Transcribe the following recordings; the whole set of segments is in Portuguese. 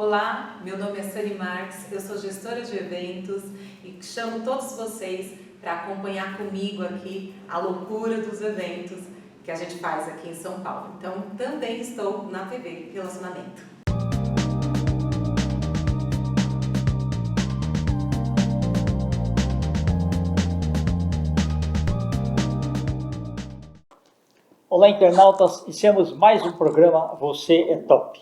Olá, meu nome é Sani Marques, eu sou gestora de eventos e chamo todos vocês para acompanhar comigo aqui a loucura dos eventos que a gente faz aqui em São Paulo. Então, também estou na TV Relacionamento. Olá, internautas, iniciamos mais um programa Você é Top.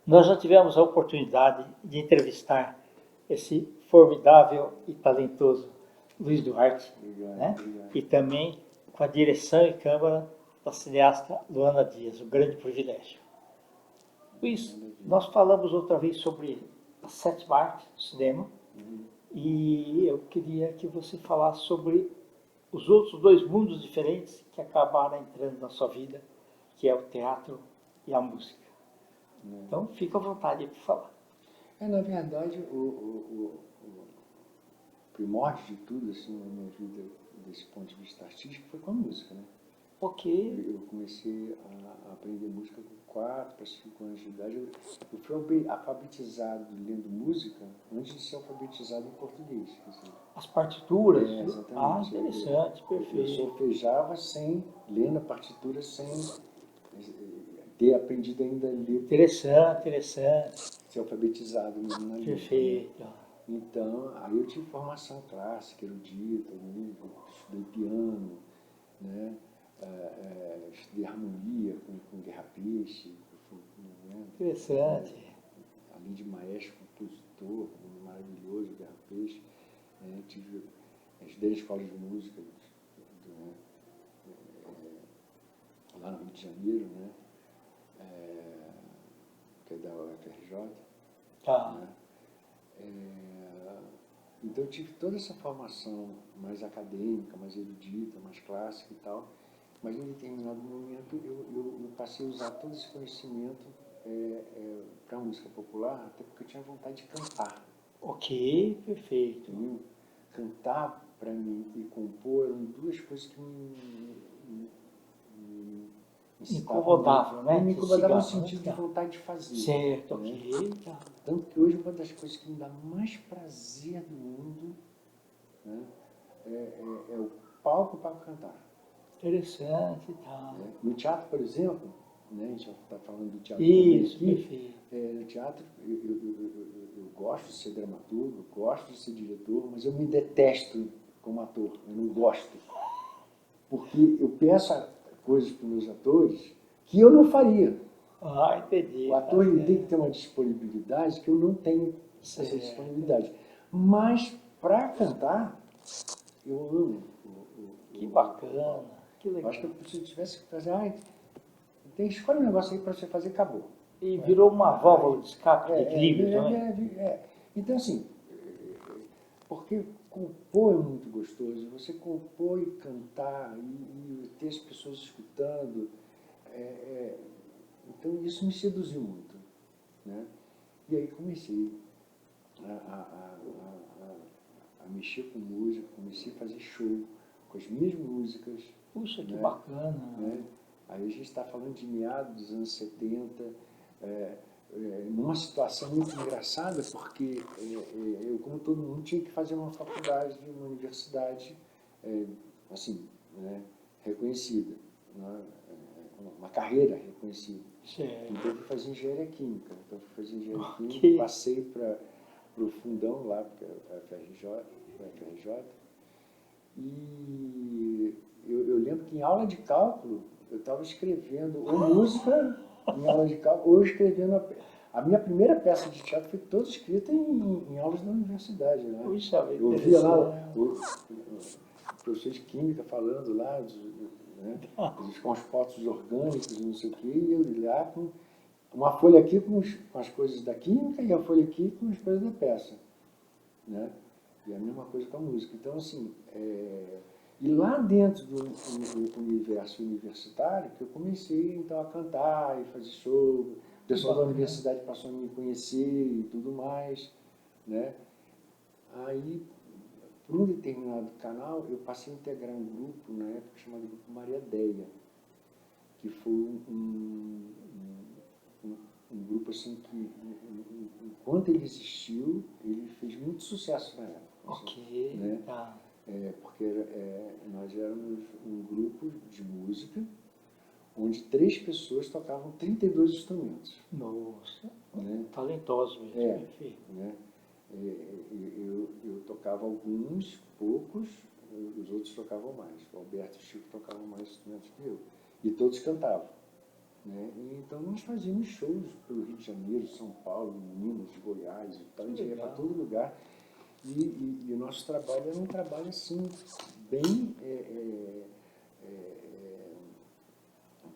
Nós já tivemos a oportunidade de entrevistar esse formidável e talentoso Luiz Duarte, né? E também com a direção e câmara da cineasta Luana Dias, um grande privilégio. Luiz, nós falamos outra vez sobre a sétima arte do cinema e eu queria que você falasse sobre os outros dois mundos diferentes que acabaram entrando na sua vida, que é o teatro e a música. Então, fica à vontade para falar. Na verdade, o primórdio de tudo, assim, na minha vida, desse ponto de vista artístico, foi com a música, né? Ok. Eu comecei a aprender música com 4 para 5 anos de idade. Eu fui alfabetizado lendo música antes de ser alfabetizado em português. Assim. As partituras? Exatamente. Interessante, perfeito. Eu solfejava lendo a partitura sem ter aprendido ainda a ler. Interessante. Ser alfabetizado na língua. Perfeito. Então, aí eu tive formação clássica, erudita, estudei piano, né? Estudei harmonia com Guerra Peixe, né? Interessante. Além de maestro, compositor, maravilhoso, Guerra Peixe, estudei na escola de música lá no Rio de Janeiro, né? Que é da UFRJ. Tá. Né? Então eu tive toda essa formação mais acadêmica, mais erudita, mais clássica e tal, mas em determinado momento eu passei a usar todo esse conhecimento para a música popular, até porque eu tinha vontade de cantar. Ok, perfeito. Entendeu? Cantar para mim e compor eram duas coisas que me incomodavam, né? Me incomodavam no sentido de vontade de fazer. Certo, né? ok. Tanto que hoje uma das coisas que me dá mais prazer do mundo, né, é o palco para cantar. Interessante, tá. No teatro, por exemplo, né, a gente já está falando do teatro Isso, também aqui. perfeito. No teatro, eu gosto de ser dramaturgo, gosto de ser diretor, mas eu me detesto como ator, eu não gosto. Porque eu peço coisas para os meus atores que eu não faria. Entendi. O ator ele tem que ter uma disponibilidade que eu não tenho essa disponibilidade. Mas, para cantar, eu amo. Que bacana, que legal. Eu acho que se eu tivesse que fazer, escolhe um negócio aí para você fazer, acabou. E virou uma válvula de escape, de equilíbrio também. Então, assim, porque compor é muito gostoso. Você compor e cantar e ter as pessoas escutando, então isso me seduziu muito, né? E aí comecei a mexer com música, comecei a fazer show com as minhas músicas. Puxa, que né? bacana. Né? Aí a gente está falando de meados dos anos 70, numa situação muito engraçada, porque eu, como todo mundo, tinha que fazer uma faculdade, uma universidade, assim, né, reconhecida, né? Uma carreira reconhecida. Certo. Então eu fui fazer engenharia química. Química, passei para o fundão lá, porque é a FRJ, e eu lembro que em aula de cálculo eu estava escrevendo ou música em aula de cálculo, ou escrevendo a minha primeira peça de teatro foi toda escrita em aulas da universidade. Né? Puxa, eu ouvia lá o professor de química falando lá, né, dos compostos orgânicos, não sei o quê, e eu lá com uma folha aqui com as coisas da química e a folha aqui com as coisas da peça. Né? E a mesma coisa com a música. Então, assim, e lá dentro do universo universitário, que eu comecei então a cantar e fazer show, o pessoal da universidade passou a me conhecer e tudo mais. Né? Aí, por um determinado canal, eu passei a integrar um grupo, na época, chamado Grupo Maria Deia, que foi um grupo assim que enquanto ele existiu, ele fez muito sucesso na época. Ok, né? tá. Porque nós éramos um grupo de música onde 3 pessoas tocavam 32 instrumentos. Nossa, Né? talentoso mesmo, É. perfeito. Né? Eu tocava alguns, poucos, os outros tocavam mais. O Alberto e o Chico tocavam mais instrumentos que eu. E todos cantavam. Né? E então nós fazíamos shows pelo Rio de Janeiro, São Paulo, Minas, Goiás, e tal, a gente ia para todo lugar. E o nosso trabalho era um trabalho assim, bem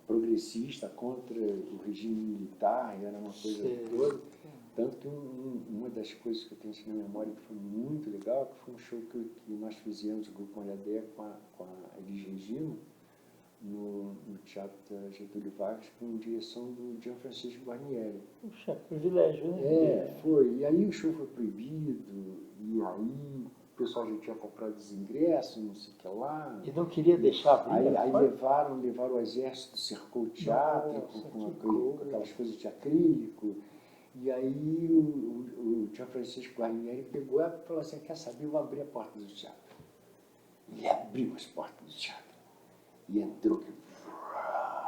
progressista, contra o regime militar, era uma coisa toda. Tanto que uma das coisas que eu tenho assim na memória que foi muito legal, que foi um show que nós fizemos, o Grupo Olhadé, com a Elis Regina, no Teatro Getúlio Vargas, com direção do Gianfrancesco Guarnieri. Puxa, privilégio, né? Foi. E aí o show foi proibido, e aí o pessoal já tinha comprado os ingressos, não sei o que lá. E não queria deixar abrir. Aí levaram o exército, cercou o teatro. Nossa, com aquelas coisas de acrílico. E aí o Gianfrancesco Guarnieri pegou e falou assim, quer saber, eu vou abrir a porta do teatro. E abriu as portas do teatro. E entrou.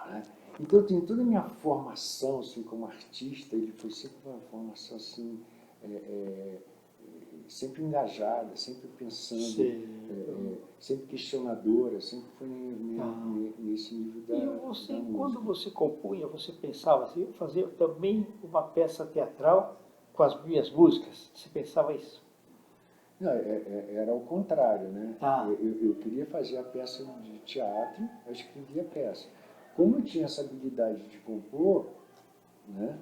Né? Então, eu tenho toda a minha formação assim, como artista, ele foi sempre uma formação assim, sempre engajada, sempre pensando, sempre questionadora, sempre foi nesse nível da você, da música. quando você compunha, você pensava assim, fazer também uma peça teatral com as minhas músicas? Você pensava isso? Não, era o contrário, né? Tá. Eu queria fazer a peça de teatro, eu escrevia a peça. Como eu tinha essa habilidade de compor, né?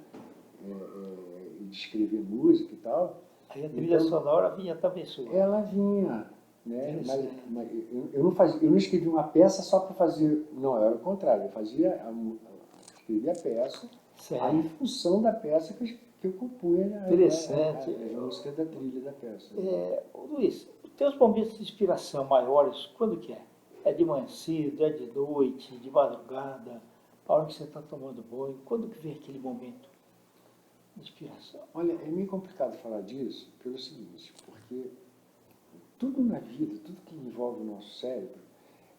E de escrever música e tal, Aí a trilha sonora vinha também sua. ela vinha, né? Mas eu não escrevia uma peça só para fazer, não, era o contrário, eu escrevia a peça, aí em função da peça que eu compunha Interessante. a música da trilha da peça. Luiz, os teus momentos de inspiração maiores, quando que é? É de manhã cedo, é de noite, de madrugada, a hora que você está tomando banho? Quando que vem aquele momento de inspiração? Olha, é meio complicado falar disso pelo seguinte, porque tudo na vida, tudo que envolve o nosso cérebro,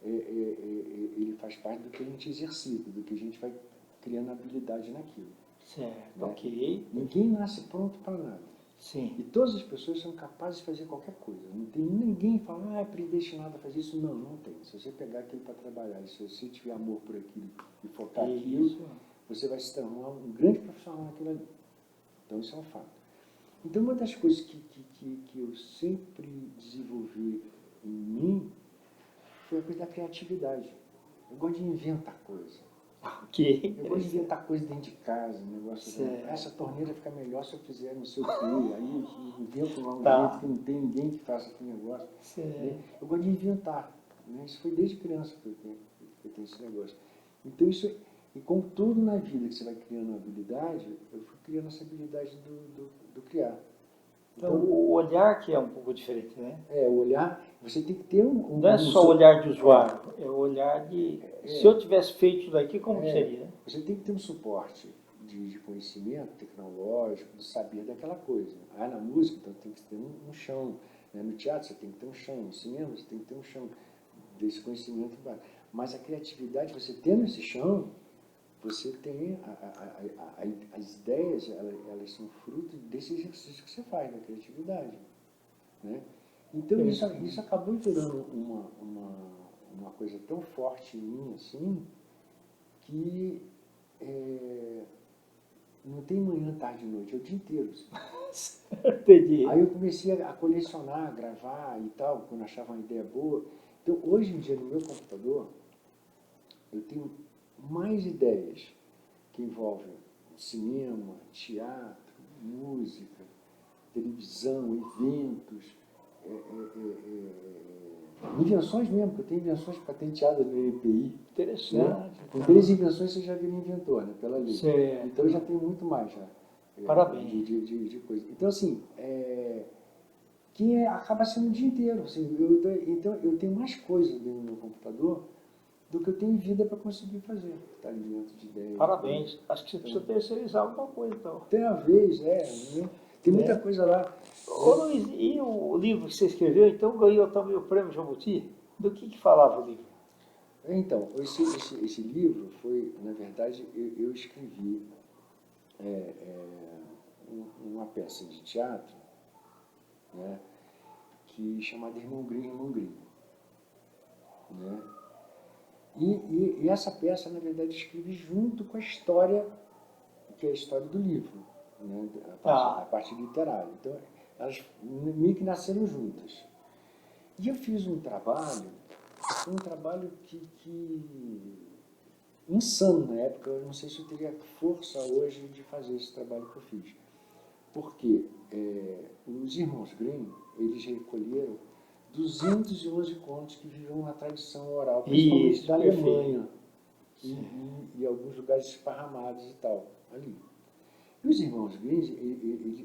ele faz parte do que a gente exercita, do que a gente vai criando habilidade naquilo. Certo, né? ok. Ninguém nasce pronto para nada. Sim. E todas as pessoas são capazes de fazer qualquer coisa. Não tem ninguém que fala, é predestinado a fazer isso. Não, não tem. Se você pegar aquilo para trabalhar, se você tiver amor por aquilo e focar aquilo, você vai se tornar um grande profissional naquilo ali. Então, isso é um fato. Então, uma das coisas que eu sempre desenvolvi em mim foi a coisa da criatividade. Eu gosto de inventar coisa. Ok. Eu gosto de inventar coisa dentro de casa, um negócio assim. Essa torneira fica melhor se eu fizer não sei o quê. Aí eu invento lá um jeito que não tem ninguém que faça aquele negócio. Né? Eu gosto de inventar. Né? Isso foi desde criança que eu tenho esse negócio. Então, isso, e como tudo na vida que você vai criando uma habilidade, eu fui criando essa habilidade do criar. Então, o olhar que é um pouco diferente, né? O olhar, você tem que ter não é só o olhar de usuário, é o olhar de... Se eu tivesse feito isso daqui, como seria? Você tem que ter um suporte de conhecimento tecnológico, do saber daquela coisa. Na música, então, tem que ter um chão. Né? No teatro, você tem que ter um chão. No cinema, você tem que ter um chão desse conhecimento. Mas a criatividade, você tendo esse chão, você tem as ideias, elas são fruto desse exercício que você faz, da criatividade. Né? Então, isso acabou virando uma coisa tão forte em mim, assim, que não tem manhã, tarde e noite, é o dia inteiro. Assim. Entendi. Aí eu comecei a colecionar, a gravar e tal, quando achava uma ideia boa. Então, hoje em dia, no meu computador, eu tenho mais ideias que envolvem cinema, teatro, música, televisão, eventos, invenções mesmo, porque eu tenho invenções patenteadas no EPI. Interessante. Né? Com 3 invenções você já vira inventor, né? Pela lei. Certo. Então eu já tenho muito mais já. Parabéns. De coisa. Então, assim, acaba sendo o dia inteiro. Assim, então eu tenho mais coisas dentro do meu computador do que eu tenho vida para conseguir fazer. Está ali dentro de ideias. Parabéns. Acho que você precisa terceirizar alguma coisa, então. Tem a vez, né? Tem muita coisa lá. Ô Luiz, e o livro que você escreveu, então ganhou também o prêmio Jabuti? Do que falava o livro? Então, esse livro foi, na verdade, eu escrevi uma peça de teatro, né, que chamada Irmão Grimm, né? E essa peça, na verdade, eu escrevi junto com a história, que é a história do livro, né, a parte literária. Então, elas meio que nasceram juntas. E eu fiz um trabalho, foi um trabalho que insano na época, eu não sei se eu teria força hoje de fazer esse trabalho que eu fiz. Porque os irmãos Grimm, eles recolheram 211 contos que viviam na tradição oral, principalmente da Alemanha e alguns lugares esparramados e tal, ali. E os irmãos Grimm,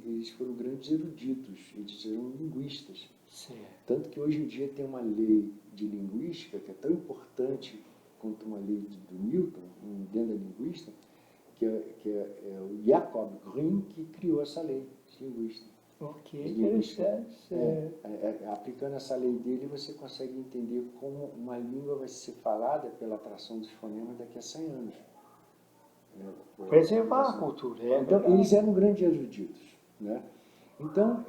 eles foram grandes eruditos, eles eram linguistas. Tanto que hoje em dia tem uma lei de linguística que é tão importante quanto uma lei do Newton, dentro da linguística, que é o Jacob Grimm que criou essa lei de linguística. Ok, interessante. Aplicando essa lei dele, você consegue entender como uma língua vai ser falada pela atração dos fonemas daqui a 100 anos. Preservar a cultura. Então, eles eram grandes eruditos, né? Então,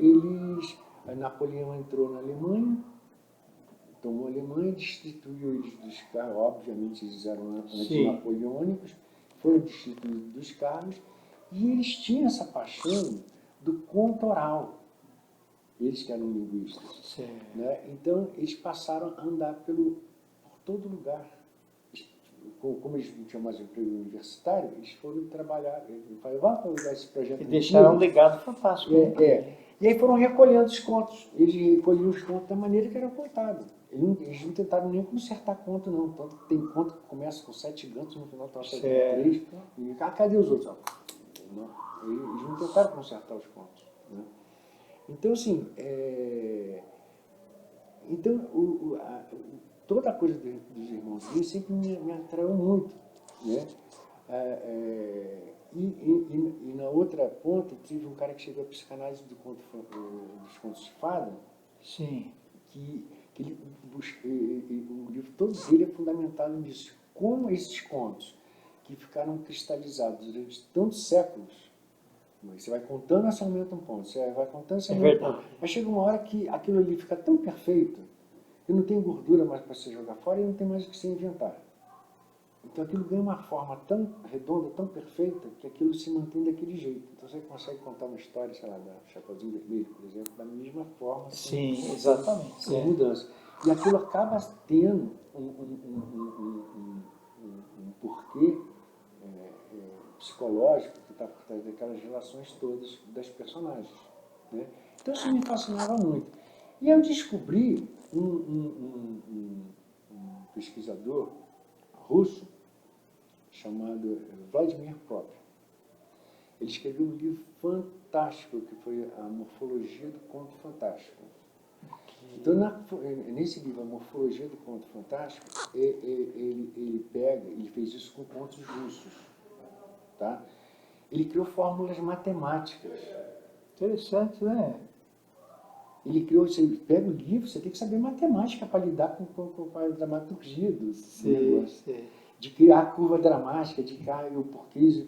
Napoleão entrou na Alemanha, tomou a Alemanha, destituiu eles dos cargos, obviamente eles eram anti-napoleônicos, foram destituídos dos cargos, e eles tinham essa paixão do conto oral, eles que eram linguistas. Né? Então, eles passaram a andar por todo lugar. Como eles não tinham mais emprego universitário, eles foram trabalhar, falaram, vamos pegar esse projeto. E deixaram um legado fantástico. E aí foram recolhendo os contos. Eles recolhiam os contos da maneira que eram contados. Eles não tentaram nem consertar conto, não. Tanto que tem conto que começa com 7 gansos, no final está 3. E cadê os outros? Não, eles não tentaram consertar os contos. Né? Então, assim, toda a coisa dos irmãos Grimm sempre me atraiu muito. Né? E na outra ponta, tive um cara que chegou à psicanálise dos contos de fada. Sim. Que o livro todo dele é fundamentado nisso. Como esses contos, que ficaram cristalizados durante tantos séculos, você vai contando, você aumenta um ponto, você vai contando, você aumenta um ponto. Mas chega uma hora que aquilo ali fica tão perfeito, que não tem gordura mais para você jogar fora e não tem mais o que se inventar. Então aquilo ganha uma forma tão redonda, tão perfeita, que aquilo se mantém daquele jeito. Então você consegue contar uma história, sei lá, da Chapeuzinho Vermelho, por exemplo, da mesma forma. Sim, exatamente. Sem mudança. E aquilo acaba tendo um porquê psicológico que está por trás daquelas relações todas das personagens. Né? Então isso me fascinava muito. E eu descobri um pesquisador russo chamado Vladimir Prop. Ele escreveu um livro fantástico que foi A Morfologia do Conto Fantástico. Então, nesse livro, A Morfologia do Conto Fantástico, ele fez isso com contos russos. Tá? Ele criou fórmulas matemáticas. Interessante, né? Ele criou, você pega o livro, você tem que saber matemática para lidar com a dramaturgia do negócio. De criar a curva dramática, de criar o porquês,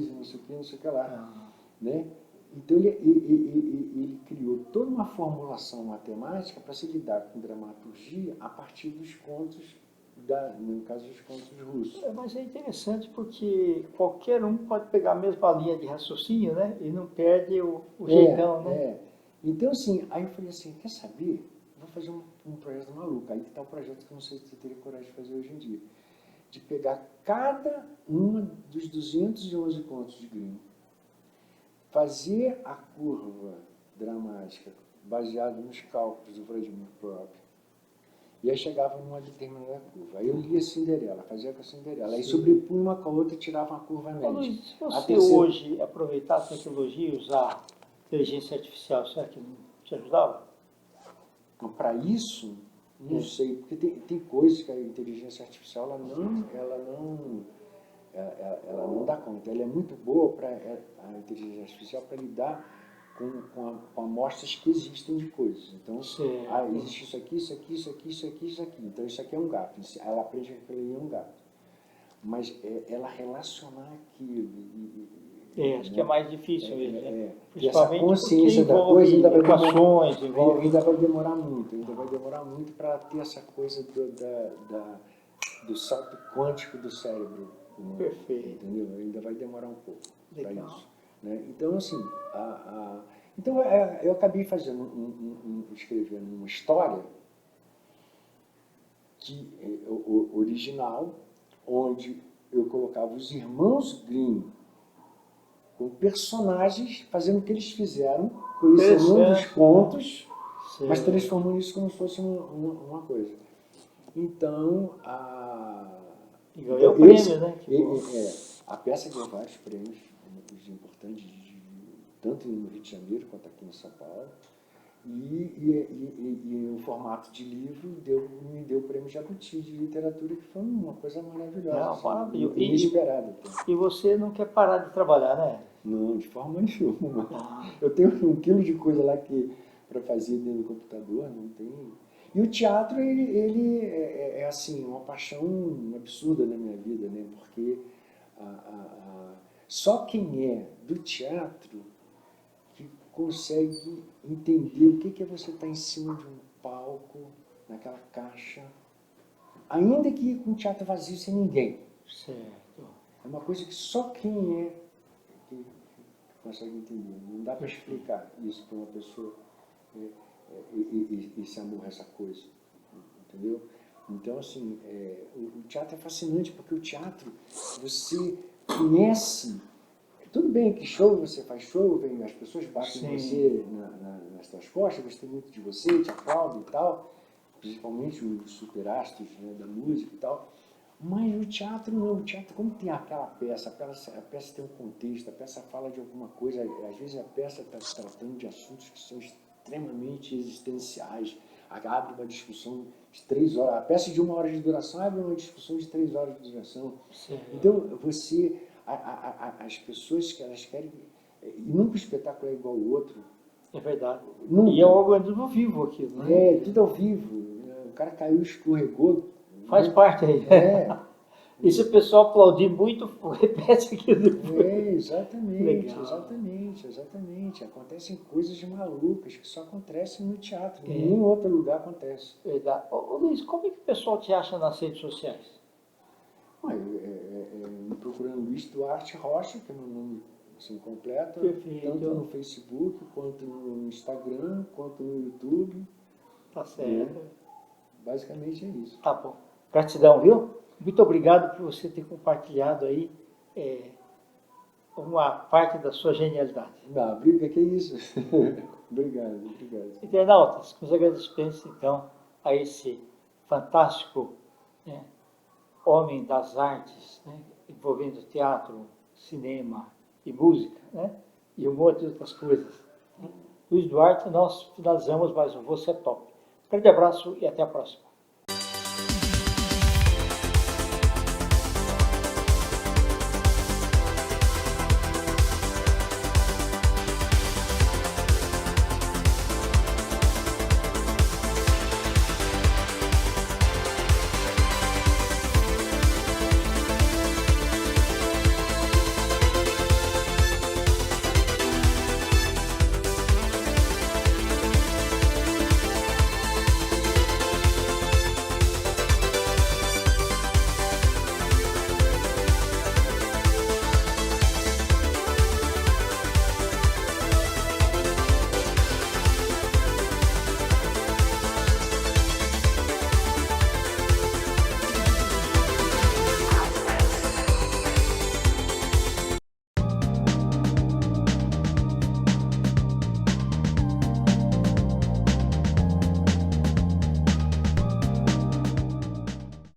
não sei o que lá. Né? Então ele criou toda uma formulação matemática para se lidar com dramaturgia a partir dos contos, no caso dos contos russos. Mas é interessante porque qualquer um pode pegar a mesma linha de raciocínio, né? E não perde o jeitão, né? Então, assim, aí eu falei assim, quer saber? Vou fazer um projeto maluco. Aí que está o projeto que eu não sei se eu teria coragem de fazer hoje em dia. De pegar cada um dos 211 contos de Grimm, fazer a curva dramática baseada nos cálculos do Vladimir Prop, e aí chegava numa determinada curva. Aí eu lia Cinderela, fazia com a Cinderela. Aí sobrepunha uma com a outra e tirava uma curva média. Luiz, se você hoje aproveitar a tecnologia e usar inteligência artificial, será que não te ajudava? Então, para isso, não sei, porque tem coisas que a inteligência artificial ela não dá conta. Ela é muito boa para a inteligência artificial para lidar com amostras que existem de coisas. Então, Certo. existe isso aqui, isso aqui, isso aqui, isso aqui, isso aqui. Então, isso aqui é um gato. Ela aprende que aquilo ali é um gato. Mas ela relacionar aquilo. Acho que é mais difícil mesmo, né? E essa Principalmente consciência porque da coisa envolve equações, envolve... ainda vai demorar muito para ter essa coisa do salto quântico do cérebro. Né? Perfeito. Entendeu? Ainda vai demorar um pouco para Legal. isso. Né? Então, assim, então eu acabei escrevendo uma história original, onde eu colocava os irmãos Grimm com personagens fazendo o que eles fizeram, colecionando os contos, mas transformando isso como se fosse uma coisa. Então, E ganhou prêmio, né? a peça ganhou vários prêmios importantes, tanto no Rio de Janeiro quanto aqui em São Paulo. E o formato de livro me deu o prêmio Jabuti de literatura, que foi uma coisa maravilhosa. Não, maravilhoso. Inesperada. E você não quer parar de trabalhar, né? Não, de forma nenhuma. Eu tenho 1 quilo de coisa lá para fazer dentro do computador, não tem. E o teatro, ele é assim, uma paixão absurda na minha vida, né? Porque só quem é do teatro que consegue entender o que é você estar em cima de um palco, naquela caixa, ainda que com o teatro vazio, sem ninguém. Certo. É uma coisa que só quem é que consegue entender. Não dá para explicar isso para uma pessoa, esse amor, essa coisa. Entendeu? Então, assim, o teatro é fascinante, porque o teatro, você conhece. Tudo bem que show, você faz show, as pessoas batem em você nas suas costas, gostam muito de você, te aplaudem e tal, principalmente os superastros, né, da música e tal. Mas o teatro não, o teatro, como tem aquela peça, a peça tem um contexto, a peça fala de alguma coisa, às vezes a peça está tratando de assuntos que são extremamente existenciais, abre uma discussão de 3 horas, a peça de 1 hora de duração abre uma discussão de 3 horas de duração. Sim. Então, as pessoas que elas querem, e nunca o espetáculo é igual ao outro. É verdade. Nunca. E é um organismo vivo aquilo, né? Tudo ao vivo. O cara caiu, escorregou. Faz parte aí. E se o pessoal aplaudir muito, repete aquilo depois. Exatamente. Acontecem coisas malucas que só acontecem no teatro. Em nenhum outro lugar acontece. Verdade. Ô, Luiz, como é que o pessoal te acha nas redes sociais? Me procurando Luiz Duarte Rocha, que é meu nome assim, completo, Perfeito. Tanto no Facebook, quanto no Instagram, quanto no YouTube. Tá certo. Basicamente é isso. Tá bom. Gratidão, viu? Muito obrigado por você ter compartilhado aí uma parte da sua genialidade. Não, briga, que é isso. Obrigado. Internautas, meus agradecimentos, então, a esse fantástico homem das artes, né, envolvendo teatro, cinema e música, né, e um monte de outras coisas. Luiz Duarte, nós finalizamos mais um Você é Top. Grande abraço e até a próxima.